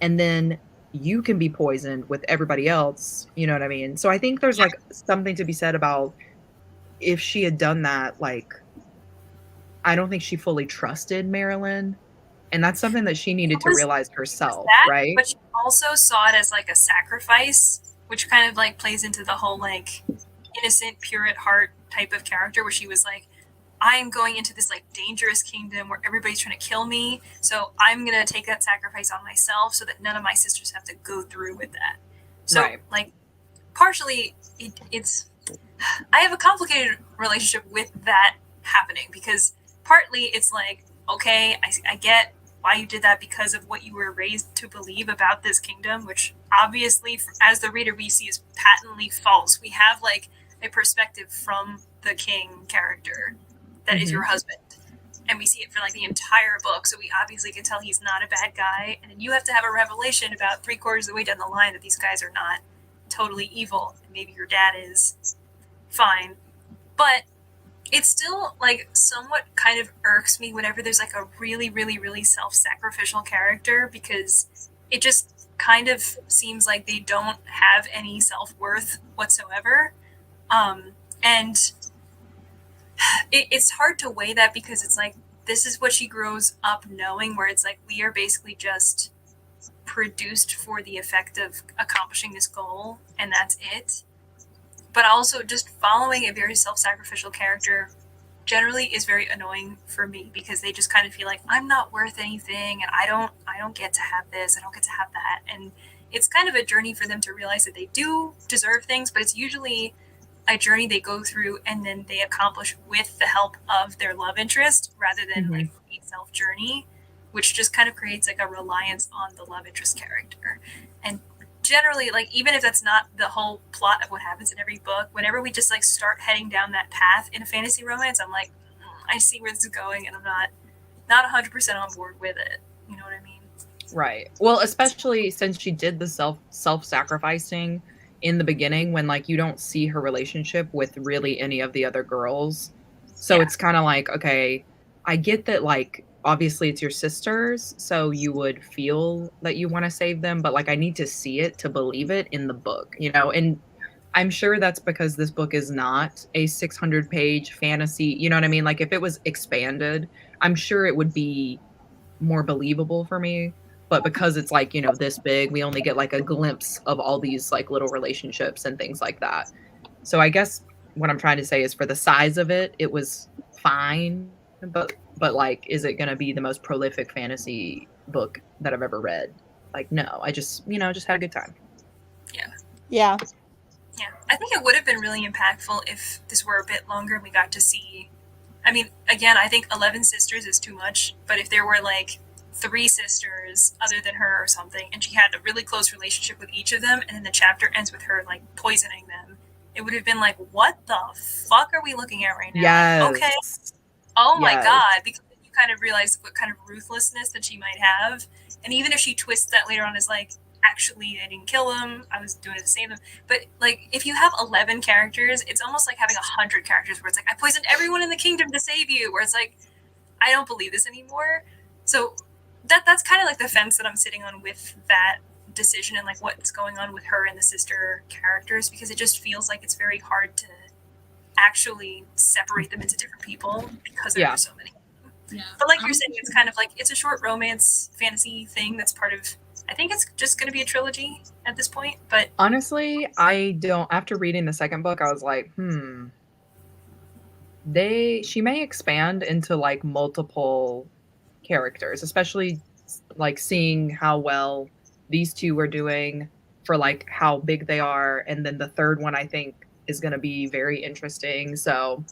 and then you can be poisoned with everybody else, you know what I mean? So I think there's like something to be said about if she had done that, like I don't think she fully trusted Marilyn, and that's something that she needed to was- realize herself, That, right? But she also saw it as like a sacrifice, which kind of like plays into the whole like innocent, pure at heart type of character, where she was like, I'm going into this like dangerous kingdom where everybody's trying to kill me, so I'm gonna take that sacrifice on myself so that none of my sisters have to go through with that. So Right. like partially it's I have a complicated relationship with that happening, because partly it's like, okay, I get why you did that because of what you were raised to believe about this kingdom, which obviously as the reader we see is patently false. We have like a perspective from the king character that is your husband, and we see it for like the entire book, so we obviously can tell he's not a bad guy, and then you have to have a revelation about 3/4 of the way down the line that these guys are not totally evil, and maybe your dad is fine. But it's still like somewhat kind of irks me whenever there's like a really, really, really self-sacrificial character, because it just kind of seems like they don't have any self-worth whatsoever. And it's hard to weigh that, because it's like, this is what she grows up knowing, where it's like, we are basically just produced for the effect of accomplishing this goal, and that's it. But also just following a very self-sacrificial character generally is very annoying for me, because they just kind of feel like I'm not worth anything, and I don't get to have this, I don't get to have that. And it's kind of a journey for them to realize that they do deserve things, but it's usually a journey they go through and then they accomplish with the help of their love interest, rather than like a self journey, which just kind of creates like a reliance on the love interest character. And generally, like, even if that's not the whole plot of what happens in every book, whenever we just like start heading down that path in a fantasy romance, I'm like, I see where this is going, and I'm not 100% on board with it. You know what I mean? Right. Well, especially since she did the self-sacrificing in the beginning, when like you don't see her relationship with really any of the other girls. So it's kind of like, okay, I get that, like, obviously it's your sisters, so you would feel that you want to save them, but like I need to see it to believe it in the book, you know? And I'm sure that's because this book is not a 600-page fantasy, you know what I mean? Like if it was expanded, I'm sure it would be more believable for me. But because it's like, you know, this big, we only get like a glimpse of all these like little relationships and things like that. So I guess what I'm trying to say is, for the size of it, it was fine. But like, is it going to be the most prolific fantasy book that I've ever read? Like, no, I just, you know, just had a good time. Yeah. Yeah, I think it would have been really impactful if this were a bit longer and we got to see. I mean, again, I think 11 sisters is too much, but if there were like 3 sisters other than her or something, and she had a really close relationship with each of them, and then the chapter ends with her like poisoning them, it would have been like, what the fuck are we looking at right now? Yes. Okay. Oh my Yes. god, because then you kind of realize what kind of ruthlessness that she might have. And even if she twists that later on as like, actually, I didn't kill him, I was doing it to save him. But like, if you have 11 characters, it's almost like having 100 characters where it's like, I poisoned everyone in the kingdom to save you, where it's like, I don't believe this anymore. So that's kind of like the fence that I'm sitting on with that decision, and like what's going on with her and the sister characters, because it just feels like it's very hard to actually separate them into different people because there are so many. Yeah. But like you're saying, it's kind of like, it's a short romance fantasy thing that's part of, I think it's just going to be a trilogy at this point. But honestly, I don't, after reading the second book, I was like, she may expand into like multiple characters, especially like seeing how well these two are doing for like how big they are. And then the third one, I think, is going to be very interesting. So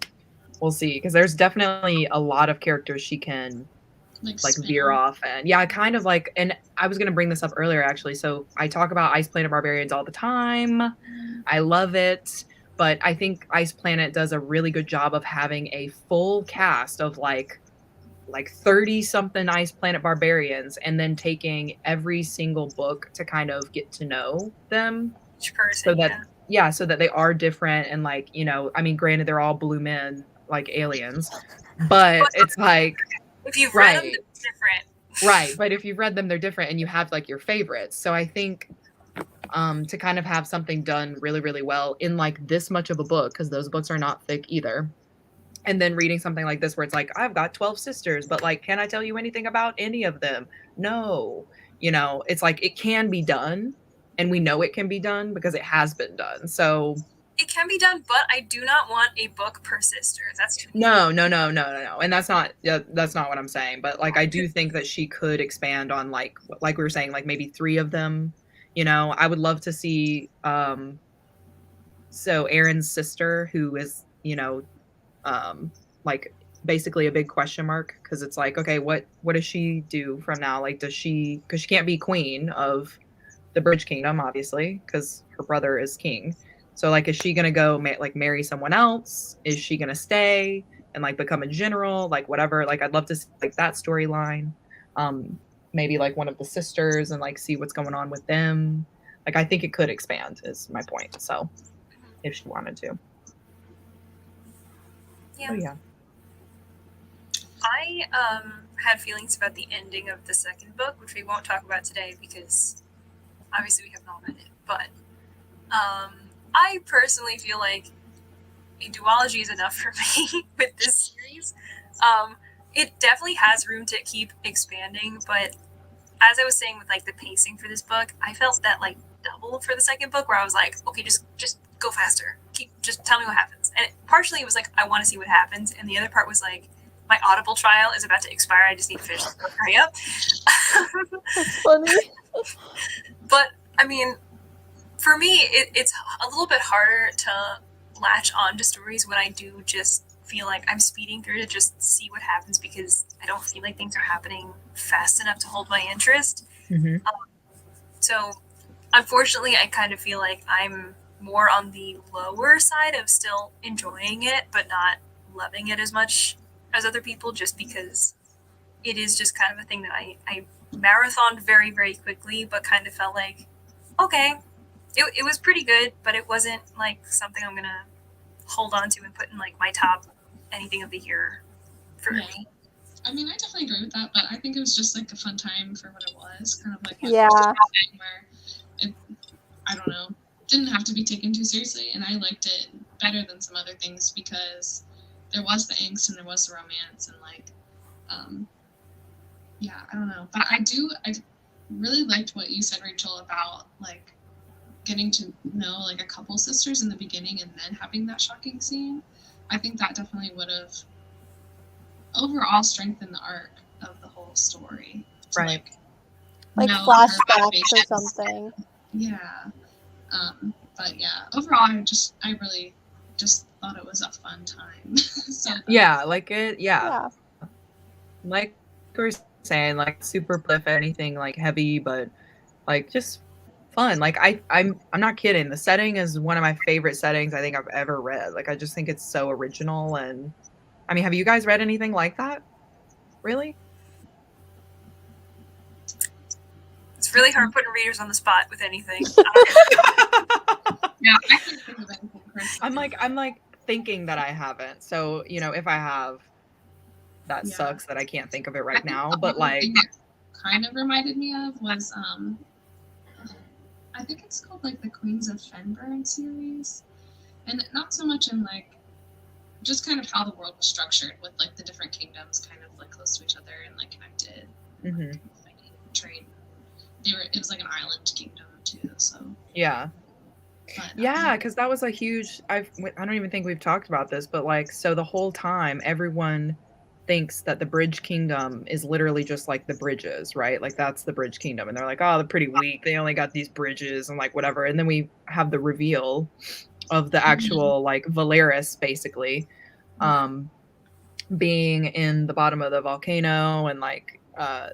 we'll see, because there's definitely a lot of characters she can like veer off. And yeah, kind of like, and I was going to bring this up earlier actually. So I talk about Ice Planet Barbarians all the time. I love it. But I think Ice Planet does a really good job of having a full cast of like 30 something Ice Planet Barbarians, and then taking every single book to kind of get to know them. Each person, so that so that they are different. And like, you know, I mean, granted, they're all blue men like aliens, but it's like, if you've read them, they're different. Right. But if you've read them, they're different, and you have like your favorites. So I think to kind of have something done really, really well in like this much of a book, because those books are not thick either. And then reading something like this where it's like, I've got 12 sisters, but like, can I tell you anything about any of them? No. You know, it's like, it can be done, and we know it can be done because it has been done. So it can be done, but I do not want a book per sister. That's too no. And that's not what I'm saying. But like, I do think that she could expand on like we were saying, like maybe 3 of them. You know, I would love to see so Aaron's sister, who is, you know, like basically a big question mark, because it's like, okay, what does she do from now? Like, does she, because she can't be queen of the Bridge Kingdom, obviously, because her brother is king. So like, is she gonna go like marry someone else? Is she gonna stay and like become a general, like whatever? Like, I'd love to see like that storyline. Maybe like one of the sisters, and like see what's going on with them. Like, I think it could expand, is my point. So if she wanted to. Yeah. Oh, yeah. I had feelings about the ending of the second book, which we won't talk about today because obviously we have not read it. But I personally feel like a duology is enough for me with this series. It definitely has room to keep expanding, but as I was saying with like the pacing for this book, I felt that like double for the second book, where I was like, okay, just go faster, just tell me what happens. And partially it was like, I want to see what happens, and the other part was like, my Audible trial is about to expire, I just need to finish this book, hurry up. That's funny. But I mean, for me, it's a little bit harder to latch on to stories when I do just feel like I'm speeding through to just see what happens, because I don't feel like things are happening fast enough to hold my interest. Mm-hmm. So unfortunately, I kind of feel like I'm more on the lower side of still enjoying it, but not loving it as much as other people, just because it is just kind of a thing that I marathoned very, very quickly, but kind of felt like, okay, it was pretty good, but it wasn't like something I'm gonna hold on to and put in like my top anything of the year for me. I mean, I definitely agree with that, but I think it was just like a fun time for what it was, kind of like Yeah. where it, I don't know, didn't have to be taken too seriously, and I liked it better than some other things because there was the angst and there was the romance, and like, yeah, I don't know, but I really liked what you said, Rachel, about like getting to know like a couple sisters in the beginning and then having that shocking scene. I think that definitely would have overall strengthened the arc of the whole story. To, Right. Like know her flashbacks or motivations. something. Yeah. But yeah, overall, I really just thought it was a fun time. So Yeah, like it. Yeah. Like we were saying, like super pliff anything like heavy, but like just fun. Like I'm not kidding. The setting is one of my favorite settings I think I've ever read. Like I just think it's so original. And I mean, have you guys read anything like that? Really? It's really hard putting readers on the spot with anything. yeah, I couldn't think of anything personally. I'm like thinking that I haven't. So, you know, if I have, that Yeah. sucks that I can't think of it I right think now. the But only like, thing it kind of reminded me of was I think it's called like the Queens of Fenburn series, and not so much in like just kind of how the world was structured with like the different kingdoms kind of like close to each other and like connected, mhm. fighting, trade. It was like an island kingdom too, so Yeah. but, Yeah, because that was a huge. I don't even think we've talked about this, but like, so the whole time, everyone thinks that the Bridge Kingdom is literally just like the bridges, right? Like that's the Bridge Kingdom, and they're like, oh, they're pretty weak. They only got these bridges and like whatever. And then we have the reveal of the actual like Valeris, basically, being in the bottom of the volcano, and like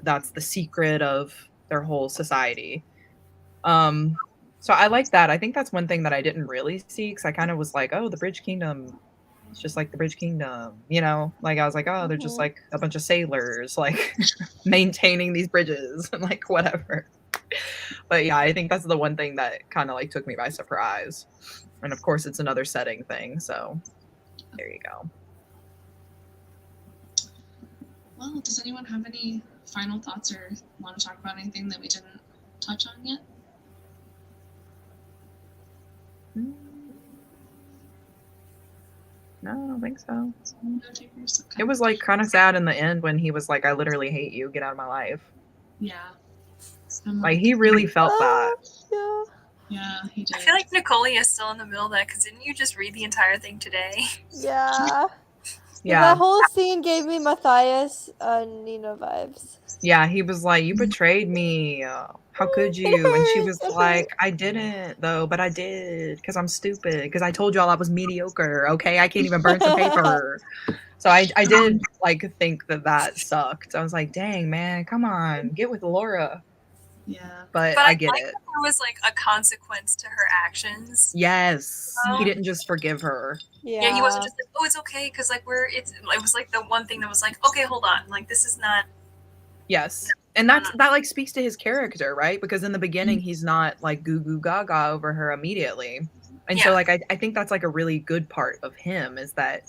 that's the secret of their whole society. So I like that. I think that's one thing that I didn't really see, because I kind of was like, oh, the Bridge Kingdom, it's just like the Bridge Kingdom, you know? Like I was like, oh, they're just like a bunch of sailors, like maintaining these bridges and like whatever. But yeah, I think that's the one thing that kind of like took me by surprise. And of course, it's another setting thing. So there you go. well, does anyone have any final thoughts or want to talk about anything that we didn't touch on yet? No, I don't think so. No takers? Okay. It was like kind of sad in the end when he was like, I literally hate you, get out of my life. Yeah. I'm Like he really felt that. Yeah. Yeah, he did. I feel like 𝗛𝗀 is still in the middle of that, because didn't you just read the entire thing today? Yeah. Yeah. That whole scene gave me Matthias Nina vibes. Yeah, he was like, you betrayed me. How could you? And she was hurt. like, I didn't though, but I did because I'm stupid. Because I told y'all I was mediocre. Okay, I can't even burn some paper. So I did like think that sucked. I was like, dang man, come on, get with Laura. Yeah. But But I I get like it. that there was like a consequence to her actions. Yes, he Oh. didn't just forgive her. Yeah, he wasn't just like, oh, it's okay, because like it was like the one thing that was like, okay, hold on, like this is not. Yes. And that like speaks to his character, right? Because in the beginning he's not like goo goo gaga over her immediately. And so Yeah. like I think that's like a really good part of him, is that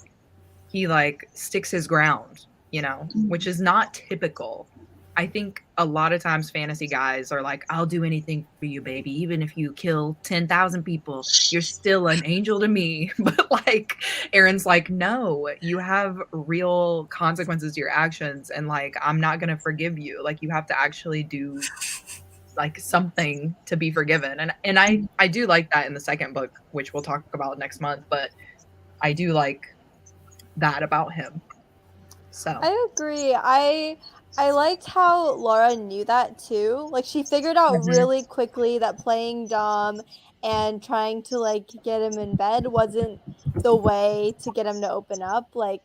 he like sticks his ground, you know, which is not typical I think a lot of times fantasy guys are like, I'll do anything for you, baby. Even if you kill 10,000 people, you're still an angel to me. But like, Aaron's like, no, you have real consequences to your actions. And like, I'm not going to forgive you. Like, you have to actually do like something to be forgiven. And I do like that in the second book, which we'll talk about next month. But I do like that about him. So I agree. I liked how Laura knew that too. Like she figured out Mhm. really quickly that playing Dom and trying to like get him in bed wasn't the way to get him to open up. Like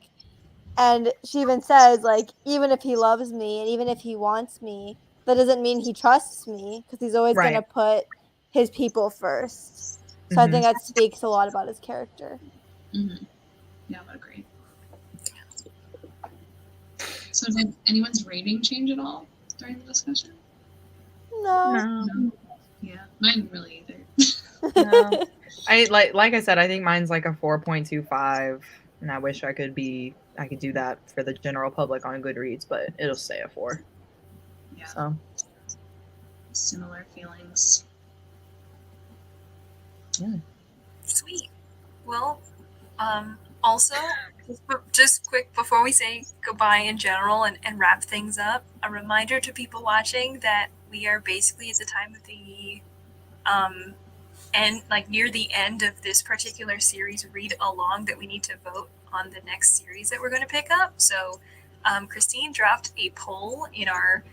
and she even says like even if he loves me and even if he wants me, that doesn't mean he trusts me because he's always going to right. put his people first. So I Mhm. think that speaks a lot about his character. Mm-hmm. Yeah, I would agree. So did anyone's rating change at all during the discussion? No. No. Yeah, mine didn't really either. No. I like I said, I think mine's like a 4.25, and I wish I could do that for the general public on Goodreads, but it'll stay a 4. Yeah, So similar feelings. Sweet. Well, also, just quick before we say goodbye in general and wrap things up, a reminder to people watching that we are basically at the time of the and like near the end of this particular series read along that we need to vote on the next series that we're going to pick up. So Christine dropped a poll in our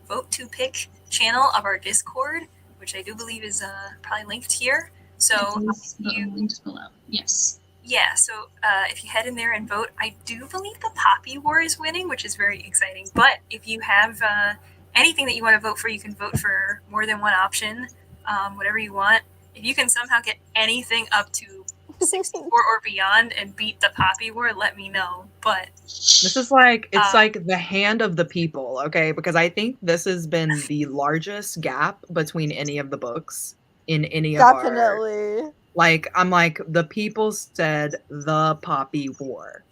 vote to pick channel of our Discord, which I do believe is probably linked here. So Links below. Yes. yeah, so if you head in there and vote, I do believe the Poppy War is winning, which is very exciting. But if you have anything that you want to vote for, you can vote for more than one option, whatever you want. If you can somehow get anything up to 64 or beyond and beat the Poppy War, let me know. But this is like it's like the hand of the people, okay? Because I think this has been the largest gap between any of the books in any of our Definitely. like I'm like the people said the Poppy War.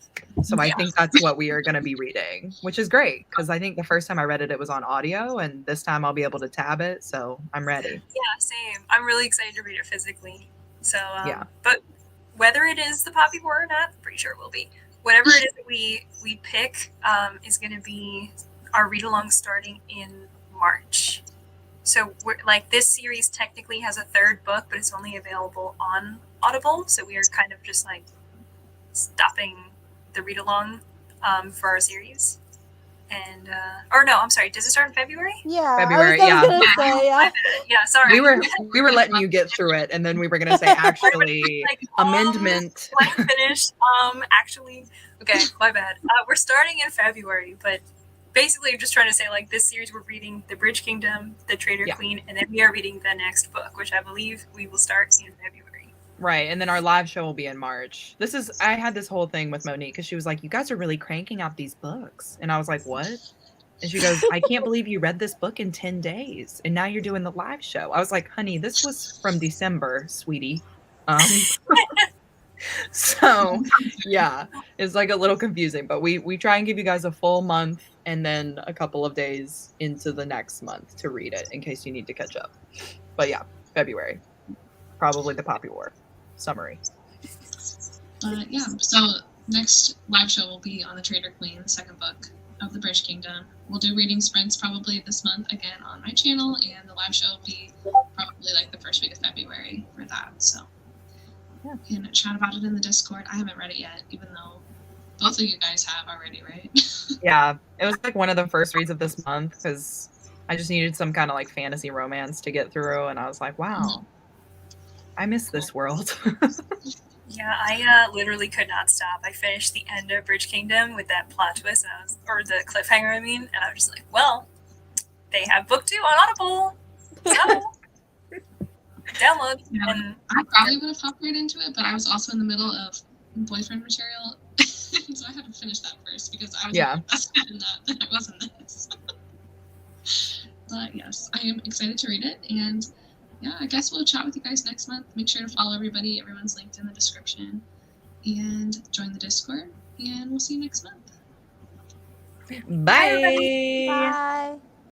So I think that's what we are going to be reading, which is great because I think the first time I read it, it was on audio, and this time I'll be able to tab it. So I'm ready. yeah, same. I'm really excited to read it physically. So Yeah. But whether it is the Poppy War or not, I'm pretty sure it will be. Whatever it is that we pick is going to be our read along starting in March. So we're like this series technically has a third book, but it's only available on Audible. So we are kind of just like stopping the read along for our series. And or no, I'm sorry. Does it start in February? Yeah. February, I was yeah. gonna say, yeah. Yeah, sorry. We were letting you get through it, and then we were going to say actually like, amendment. Let me finish. Actually, okay, my bad. We're starting in February, but basically, I'm just trying to say like this series we're reading the Bridge Kingdom, the Traitor Queen, and then we are reading the next book, which I believe we will start in February. Right, and then our live show will be in March. I had this whole thing with Monique because she was like, you guys are really cranking out these books. And I was like, what? And she goes, I can't believe you read this book in 10 days. And now you're doing the live show. I was like, honey, this was from December, sweetie. So, yeah, it's like a little confusing. But we try and give you guys a full month and then a couple of days into the next month to read it in case you need to catch up. But yeah, February. Probably the Poppy War. Summary. Yeah, so next live show will be on the Traitor Queen, the second book of the British Kingdom. We'll do reading sprints probably this month again on my channel, and the live show will be probably like the first week of February for that. So yeah, we can chat about it in the Discord. I haven't read it yet, even though both of you guys have already, right? Yeah, it was like one of the first reads of this month because I just needed some kind of like fantasy romance to get through, and I was like, wow. I miss this world. Yeah, I literally could not stop. I finished the end of Bridge Kingdom with that plot twist, or the cliffhanger, I mean, and I was just like, well, they have book 2 on Audible, so download. Yeah, And I probably would have hopped right into it, but I was also in the middle of boyfriend material, so I had to finish that first because I was invested in that than I was in this. But yes, I am excited to read it, and yeah, I guess we'll chat with you guys next month. Make sure to follow everybody. Everyone's linked in the description. And join the Discord. And we'll see you next month. Bye. Bye.